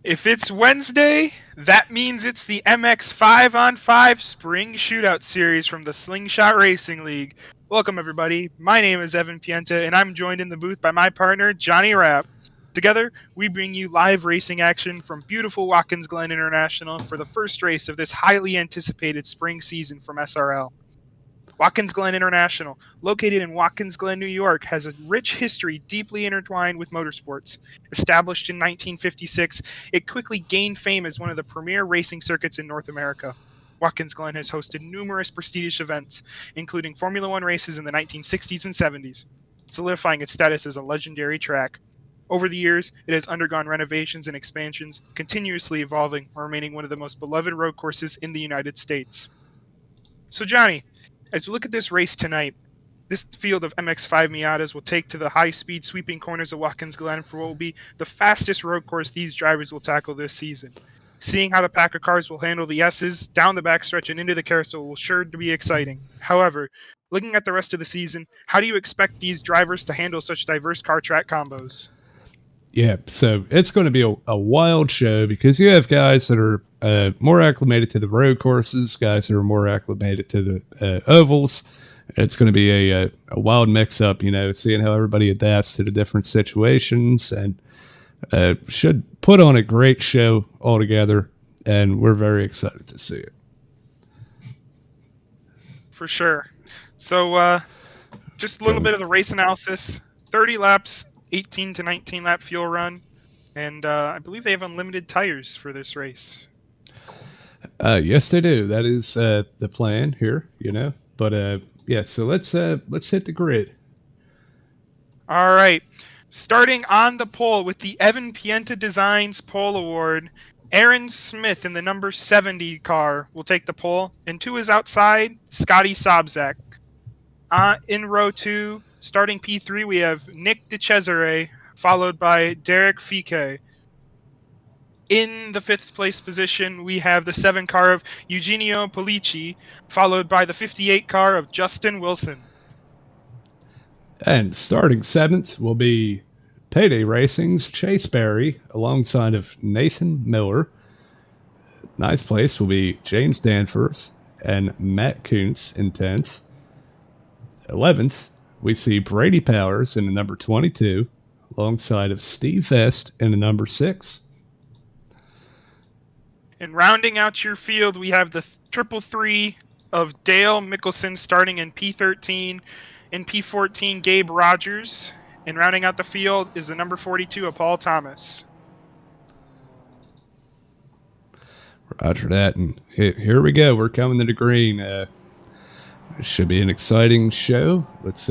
If it's Wednesday, that means it's the MX5 on 5 Spring Shootout Series from the Slingshot Racing League. Welcome, everybody. My name is Evan Pienta, and I'm joined in the booth by my partner, Johnny Rapp. Together, we bring you live racing action from beautiful Watkins Glen International for the first race of this highly anticipated spring season from SRL. Watkins Glen International, located in Watkins Glen, New York, has a rich history deeply intertwined with motorsports. Established in 1956, it quickly gained fame as one of the premier racing circuits in North America. Watkins Glen has hosted numerous prestigious events, including Formula One races in the 1960s and 70s, solidifying its status as a legendary track. Over the years, it has undergone renovations and expansions, continuously evolving, while remaining one of the most beloved road courses in the United States. So, Johnny, as we look at this race tonight, this field of MX5 Miatas will take to the high-speed sweeping corners of Watkins Glen for what will be the fastest road course these drivers will tackle this season. Seeing how the pack of cars will handle the S's down the backstretch and into the carousel will sure to be exciting. However, looking at the rest of the season, how do you expect these drivers to handle such diverse car-track combos? Yeah, so it's going to be a wild show because you have guys that are more acclimated to the road courses, guys that are more acclimated to the ovals. It's going to be a wild mix-up, seeing how everybody adapts to the different situations, and should put on a great show altogether, and we're very excited to see it. For sure. So just a little bit of the race analysis. 30 laps, 18 to 19 lap fuel run, and I believe they have unlimited tires for this race. Yes, they do. That is the plan here, But yeah, so let's hit the grid. All right, starting on the pole with the Evan Pienta Designs Pole Award, Aaron Smith in the number 70 car will take the pole, and to his outside, Scotty Sobczak. In row 2, starting P3, we have Nick DeCesare, followed by Derek Fique. In the 5th place position, we have the 7 car of Eugenio Polici, followed by the 58 car of Justin Wilson. And starting 7th will be Payday Racing's Chase Berry, alongside of Nathan Miller. 9th place will be James Danforth and Matt Kuntz in 10th. 11th, we see Brady Powers in the number 22, alongside of Steve Vest in the number 6. And rounding out your field, we have the triple three of Dale Mickelson starting in P13. In P14, Gabe Rogers. And rounding out the field is the number 42 of Paul Thomas. Roger that. And here we go. We're coming to the green. It should be an exciting show. Let's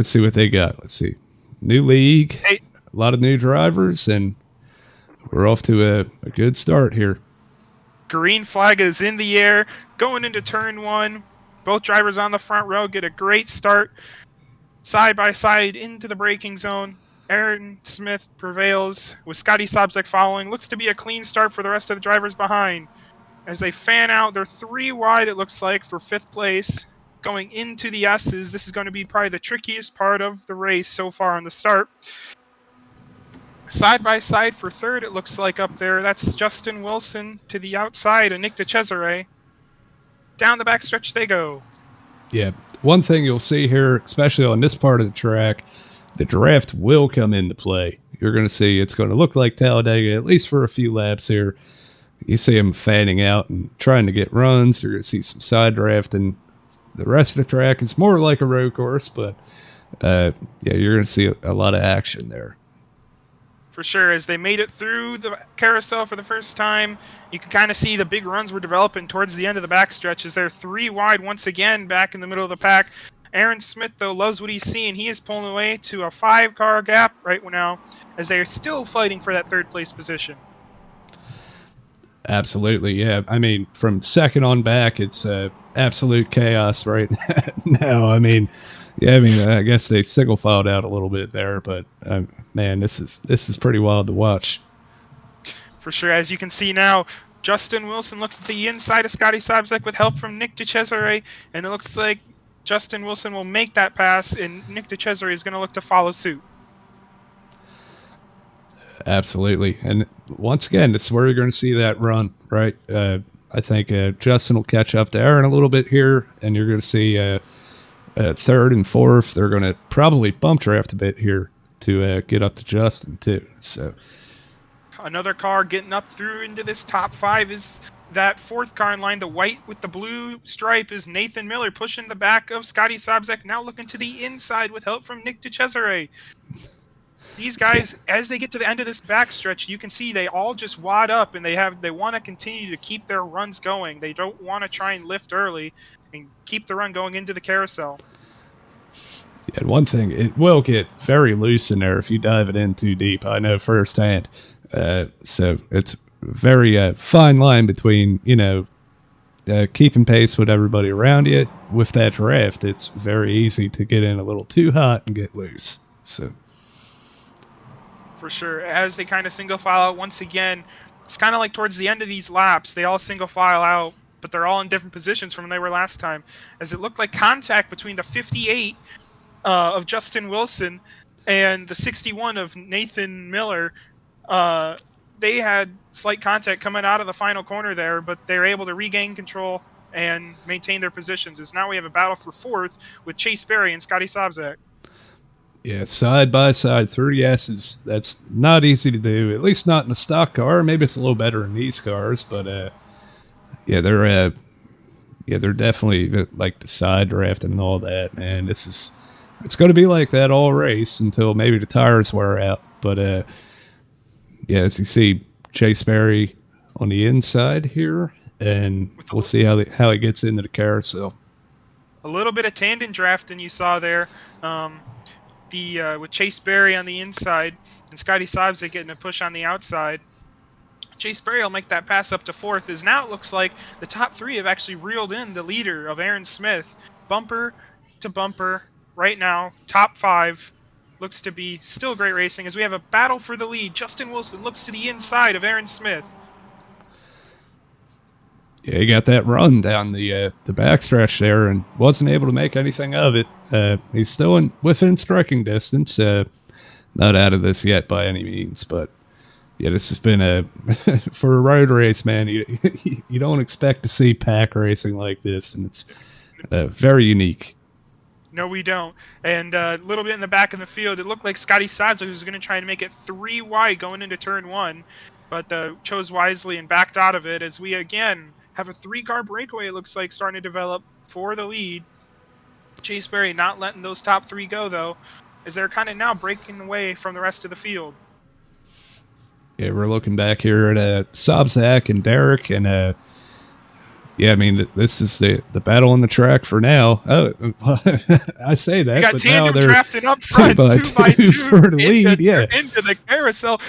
see what they got. Let's see. New league, a lot of new drivers, and we're off to a good start here. Green flag is in the air, going into turn 1. Both drivers on the front row get a great start, side by side into the braking zone. Aaron Smith prevails with Scotty Sobczak following. Looks to be a clean start for the rest of the drivers behind. As they fan out, they're 3 wide, it looks like, for 5th place. Going into the S's, this is going to be probably the trickiest part of the race so far on the start. Side by side for third, it looks like up there. That's Justin Wilson to the outside and Nick DeCesare. Down the backstretch they go. Yeah. One thing you'll see here, especially on this part of the track, the draft will come into play. You're going to see it's going to look like Talladega, at least for a few laps here. You see them fanning out and trying to get runs. You're going to see some side drafting. The rest of the track is more like a road course, but yeah, you're going to see a lot of action there. For sure, as they made it through the carousel for the first time, you can kind of see the big runs were developing towards the end of the backstretch as they're 3 wide once again back in the middle of the pack. Aaron Smith, though, loves what he's seeing. He is pulling away to a 5-car gap right now as they are still fighting for that third-place position. Absolutely, yeah. I mean, from second on back, it's absolute chaos right now. I mean, yeah, I guess they single filed out a little bit there, but man, this is pretty wild to watch. For sure, as you can see now, Justin Wilson looks at the inside of Scotty Sobczak with help from Nick DeCesare, and it looks like Justin Wilson will make that pass, and Nick DeCesare is going to look to follow suit. Absolutely, and once again, this is where you're going to see that run, right? I think Justin will catch up to Aaron a little bit here, and you're going to see third and fourth. They're going to probably bump draft a bit here to get up to Justin too. So another car getting up through into this top 5 is that 4th car in line. The white with the blue stripe is Nathan Miller pushing the back of Scotty Sobczak, now looking to the inside with help from Nick DeCesare. These guys, as they get to the end of this backstretch, you can see they all just wad up, and they want to continue to keep their runs going. They don't want to try and lift early and keep the run going into the carousel. Yeah, and one thing, it will get very loose in there if you dive it in too deep. I know firsthand. So it's very fine line between, keeping pace with everybody around you. With that draft, it's very easy to get in a little too hot and get loose. So for sure, as they kind of single file out once again, it's kind of like towards the end of these laps, they all single file out, but they're all in different positions from when they were last time, as it looked like contact between the 58 of Justin Wilson and the 61 of Nathan Miller. They had slight contact coming out of the final corner there, but they were able to regain control and maintain their positions, as now we have a battle for 4th with Chase Berry and Scotty Sobczak. Yeah, side by side, 30 S's. That's not easy to do, at least not in a stock car. Maybe it's a little better in these cars, but yeah, they're definitely like the side drafting and all that. Man, it's going to be like that all race until maybe the tires wear out. But yeah, as you see, Chase Berry on the inside here, and we'll see how he gets into the carousel. A little bit of tandem drafting you saw there. With Chase Berry on the inside and Scotty Sobczak getting a push on the outside. Chase Berry will make that pass up to 4th, as now it looks like the top 3 have actually reeled in the leader of Aaron Smith. Bumper to bumper right now, top 5 looks to be still great racing as we have a battle for the lead. Justin Wilson looks to the inside of Aaron Smith. Yeah, he got that run down the backstretch there and wasn't able to make anything of it. He's still within striking distance. Not out of this yet by any means, but yeah, this has been for a road race, man. You don't expect to see pack racing like this, and it's very unique. No, we don't. And a little bit in the back of the field, it looked like Scotty Sobczak was going to try and make it 3 wide going into turn 1, but chose wisely and backed out of it, as we again have a 3-car breakaway, it looks like, starting to develop for the lead. Chase Berry not letting those top 3 go, though, as they're kind of now breaking away from the rest of the field. Yeah, we're looking back here at Sobczak and Derek, and yeah, I mean, this is the battle on the track for now. Oh, I say that, you got but tandem now they're drafting up front, 2 by 2 for the lead. Yeah, into the carousel.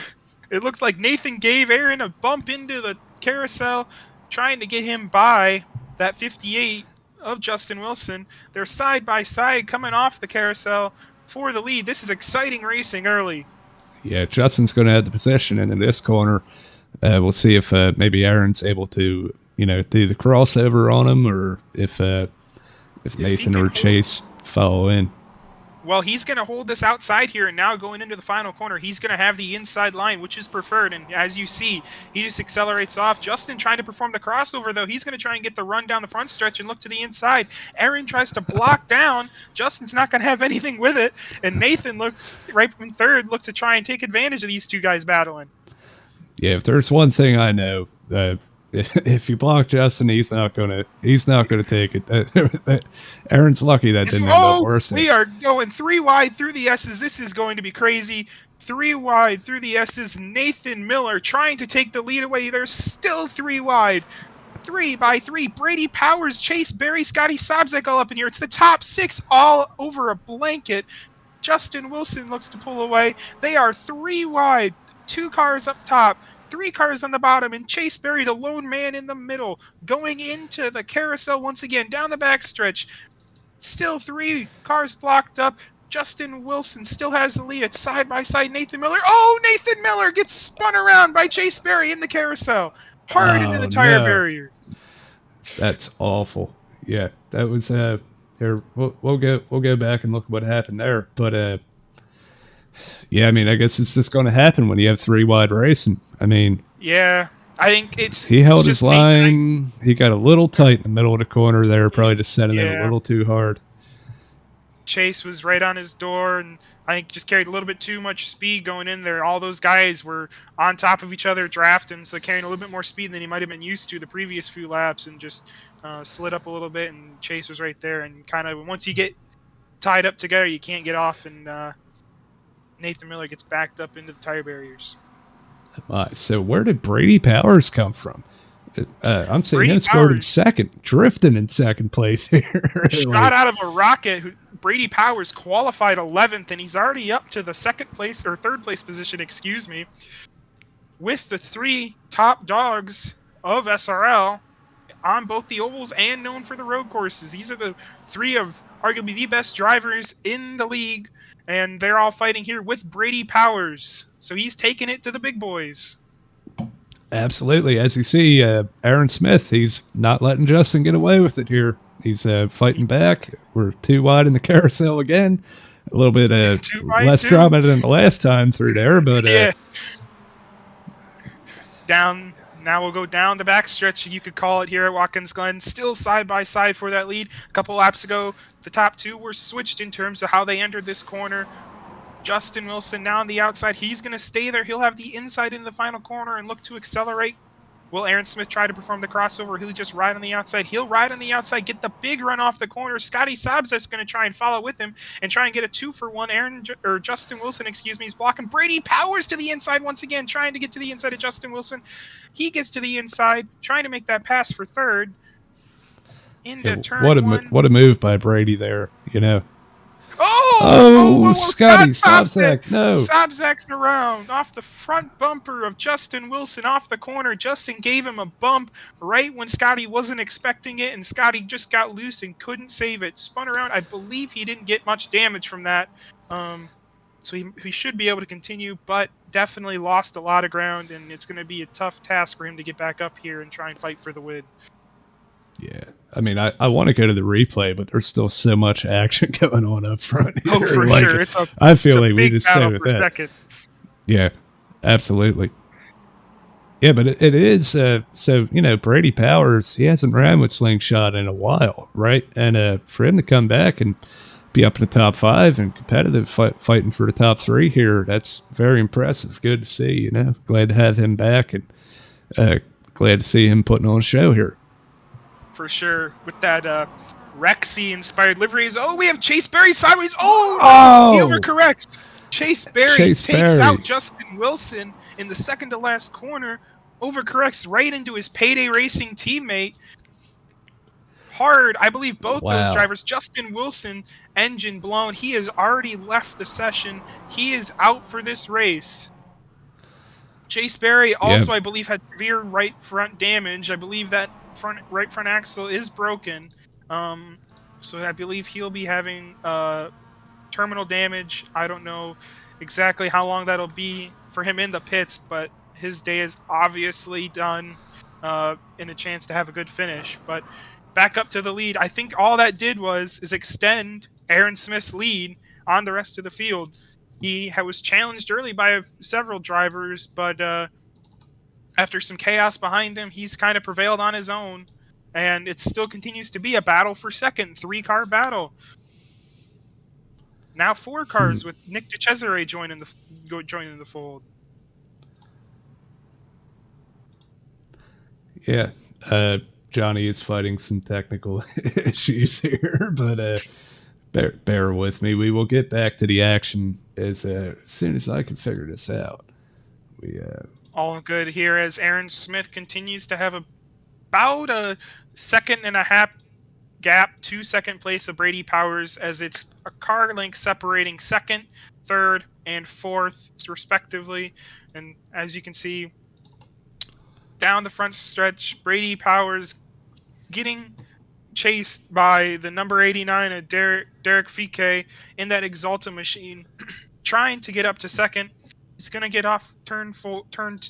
It looks like Nathan gave Aaron a bump into the carousel, trying to get him by that 58 of Justin Wilson. They're side by side coming off the carousel for the lead. This is exciting racing early. Yeah, Justin's going to have the position in this corner. We'll see if maybe Aaron's able to, do the crossover on him, or if Nathan or Chase follow in. Well, he's going to hold this outside here, and now going into the final corner, he's going to have the inside line, which is preferred. And as you see, he just accelerates off. Justin trying to perform the crossover, though. He's going to try and get the run down the front stretch and look to the inside. Aaron tries to block down. Justin's not going to have anything with it. And Nathan looks right from third, looks to try and take advantage of these two guys battling. Yeah, if there's one thing I know, if you block Justin, he's not gonna take it. Aaron's lucky that didn't end up worse. We are going 3 wide through the S's. This is going to be crazy. 3 wide through the S's. Nathan Miller trying to take the lead away. There's still 3 wide. 3 by 3. Brady Powers, Chase Berry, Scotty Sobczak all up in here. It's the top 6 all over a blanket. Justin Wilson looks to pull away. They are 3 wide. 2 cars up top. 3 cars on the bottom, and Chase Berry, the lone man in the middle, going into the carousel once again, down the backstretch. Still 3 cars blocked up. Justin Wilson still has the lead. It's side by side. Nathan Miller. Oh, Nathan Miller gets spun around by Chase Berry in the carousel. Hard into the tire barriers. That's awful. Yeah, that was here. We'll go back and look at what happened there. But yeah, I mean, I guess it's just going to happen when you have 3 wide racing. I mean, yeah, I think he held his line. He got a little tight in the middle of the corner there, probably just setting it a little too hard. Chase was right on his door, and I think just carried a little bit too much speed going in there. All those guys were on top of each other drafting, so carrying a little bit more speed than he might have been used to the previous few laps, and just slid up a little bit, and Chase was right there. And kind of once you get tied up together, you can't get off, and Nathan Miller gets backed up into the tire barriers. So where did Brady Powers come from? I'm seeing him scored in second, drifting in second place here. Shot out of a rocket. Brady Powers qualified 11th, and he's already up to the third place position, excuse me, with the 3 top dogs of SRL on both the ovals and known for the road courses. These are the 3 of arguably the best drivers in the league. And they're all fighting here with Brady Powers. So he's taking it to the big boys. Absolutely. As you see, Aaron Smith, he's not letting Justin get away with it here. He's fighting back. We're 2 wide in the carousel again. A little bit less drama than the last time through there. But yeah. Now we'll go down the backstretch, you could call it, here at Watkins Glen. Still side by side for that lead. A couple laps ago, the top 2 were switched in terms of how they entered this corner. Justin Wilson now on the outside. He's going to stay there. He'll have the inside in the final corner and look to accelerate. Will Aaron Smith try to perform the crossover? He'll just ride on the outside. He'll ride on the outside, get the big run off the corner. Scotty Sobczak's going to try and follow with him and try and get a 2-for-1. Justin Wilson, is blocking. Brady Powers to the inside once again, trying to get to the inside of Justin Wilson. He gets to the inside, trying to make that pass for third. Into turn 1. What a move by Brady there, you know. Scotty Sobczak, no. Sobczak's around off the front bumper of Justin Wilson off the corner. Justin gave him a bump right when Scotty wasn't expecting it, and Scotty just got loose and couldn't save it. Spun around. I believe he didn't get much damage from that. So he should be able to continue, but definitely lost a lot of ground, and it's going to be a tough task for him to get back up here and try and fight for the win. Yeah, I mean, I want to go to the replay, but there's still so much action going on up front here. Oh, for sure. I feel like we just stay with that. Second. Yeah, absolutely. Yeah, but it is, so, you know, Brady Powers, he hasn't ran with Slingshot in a while, right? And for him to come back and be up in the top 5 and competitive, fighting for the top 3 here, that's very impressive. Good to see, you know. Glad to have him back, and glad to see him putting on a show here. For sure, with that Rexy-inspired liveries. Oh, we have Chase Berry sideways. Oh! He overcorrects. Chase Berry takes out Justin Wilson in the second-to-last corner. Overcorrects right into his Payday Racing teammate. Hard, I believe both those drivers. Justin Wilson, engine blown. He has already left the session. He is out for this race. Chase Berry also, I believe, had severe right front damage. I believe that right front axle is broken. So I believe he'll be having terminal damage. I don't know exactly how long that'll be for him in the pits, but his day is obviously done in a chance to have a good finish. But back up to the lead. I think all that did is extend Aaron Smith's lead on the rest of the field. He was challenged early by several drivers, but after some chaos behind him, he's kind of prevailed on his own, and it still continues to be a battle for second, 3-car battle. Now 4 cars with Nick DeCesare joining the fold. Yeah, Johnny is fighting some technical issues here, but bear with me. We will get back to the action as soon as I can figure this out. We All good here as Aaron Smith continues to have about a second and a half gap to second place of Brady Powers, as it's a car length separating second, third, and fourth, respectively. And as you can see, down the front stretch, Brady Powers getting chased by the number 89 of Derek Fike in that Exalta machine, trying to get up to second. He's going to get off turn one, and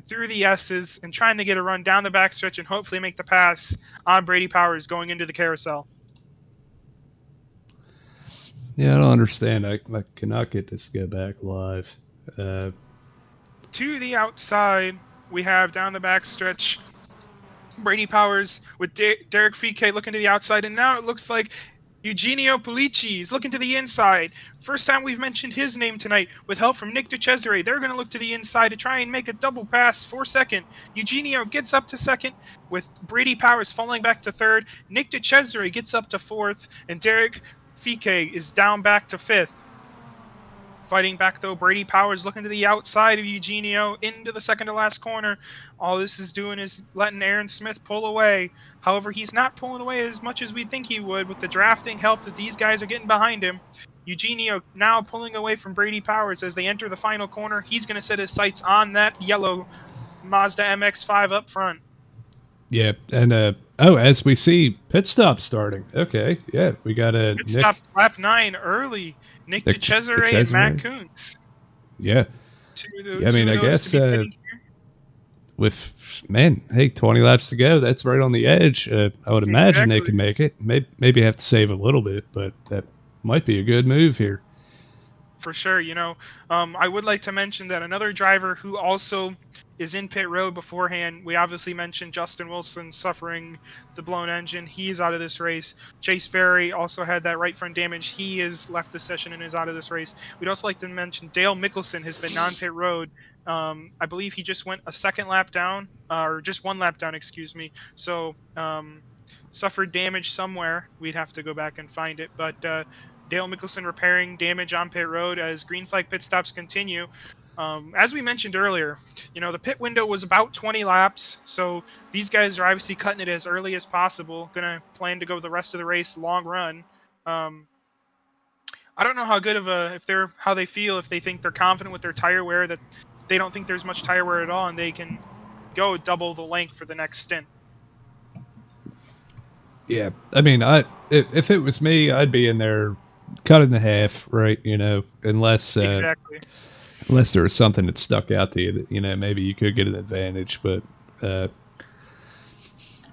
through the S's and trying to get a run down the backstretch and hopefully make the pass on Brady Powers going into the carousel. Yeah, I don't understand. I cannot get this to go back live. To the outside, we have down the backstretch Brady Powers with Derek Fike looking to the outside, and now it looks like Eugenio Pulici is looking to the inside. First time we've mentioned his name tonight, with help from Nick DeCesare. They're going to look to the inside to try and make a double pass for second. Eugenio gets up to second, with Brady Powers falling back to third. Nick DeCesare gets up to fourth, and Derek Fike is down back to fifth. Fighting back, though, Brady Powers looking to the outside of Eugenio into the second to last corner. All this is doing is letting Aaron Smith pull away. However, he's not pulling away as much as we'd think he would with the drafting help that these guys are getting behind him. Eugenio now pulling away from Brady Powers as they enter the final corner. He's going to set his sights on that yellow Mazda MX5 up front. Yeah, and as we see, pit stop starting. Okay, yeah, we got a Pit stop lap 9 early. Nick DeCesare and Matt Coons. Yeah. I mean, I guess with, man, hey, 20 laps to go. That's right on the edge. I would imagine they can make it. Maybe have to save a little bit, but that might be a good move here. For sure. I would like to mention that another driver who also is in pit road beforehand, we obviously mentioned Justin Wilson suffering the blown engine. He's out of this race. Chase Berry also had that right front damage. He has left the session and is out of this race. We'd also like to mention Dale Mickelson has been non-pit road. I believe he just went a second lap down, or just one lap down, So suffered damage somewhere. We'd have to go back and find it. But Dale Mickelson repairing damage on pit road as green flag pit stops continue. As we mentioned earlier, the pit window was about 20 laps, so these guys are obviously cutting it as early as possible. Gonna plan to go the rest of the race long run. I don't know how good of how they feel, if they think they're confident with their tire wear, that they don't think there's much tire wear at all and they can go double the length for the next stint. Yeah, I mean, if it was me, I'd be in there cut in the half, right? Unless exactly. Unless there was something that stuck out to you that, maybe you could get an advantage. But,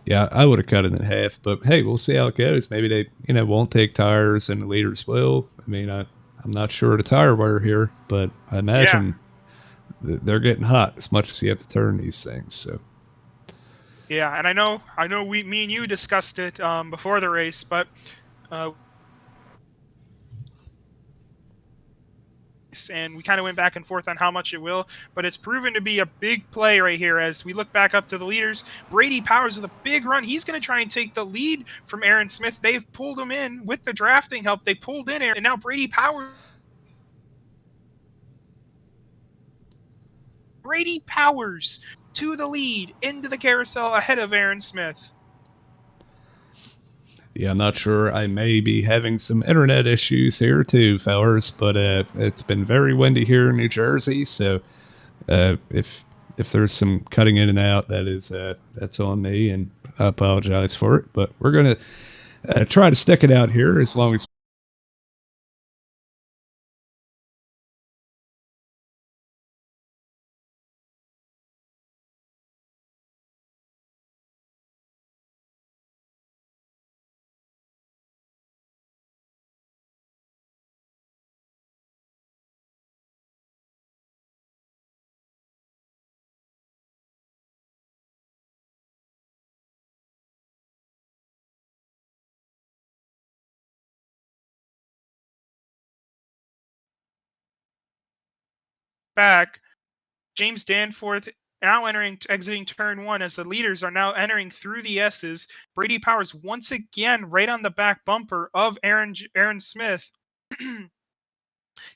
yeah, I would have cut it in half. But, hey, we'll see how it goes. Maybe they, won't take tires and the leaders will. I mean, I'm not sure of the tire wear here, but I imagine they're getting hot as much as you have to turn these things. So. Yeah, and I know me and you discussed it before the race, but and we kind of went back and forth on how much it will, but it's proven to be a big play right here as we look back up to the leaders. Brady Powers with a big run. He's going to try and take the lead from Aaron Smith. They've pulled him in with the drafting help. They pulled in Aaron, and now Brady Powers to the lead into the carousel ahead of Aaron Smith. Yeah, I'm not sure. I may be having some internet issues here too, fellas, but it's been very windy here in New Jersey, so if there's some cutting in and out, that's on me, and I apologize for it. But we're gonna try to stick it out here as long as back. James Danforth now exiting turn 1 as the leaders are now entering through the S's. Brady Powers once again right on the back bumper of Aaron Smith.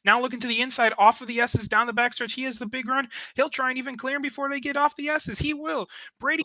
Now looking to the inside off of the S's down the backstretch. He has the big run. He'll try and even clear him before they get off the S's. He will. Brady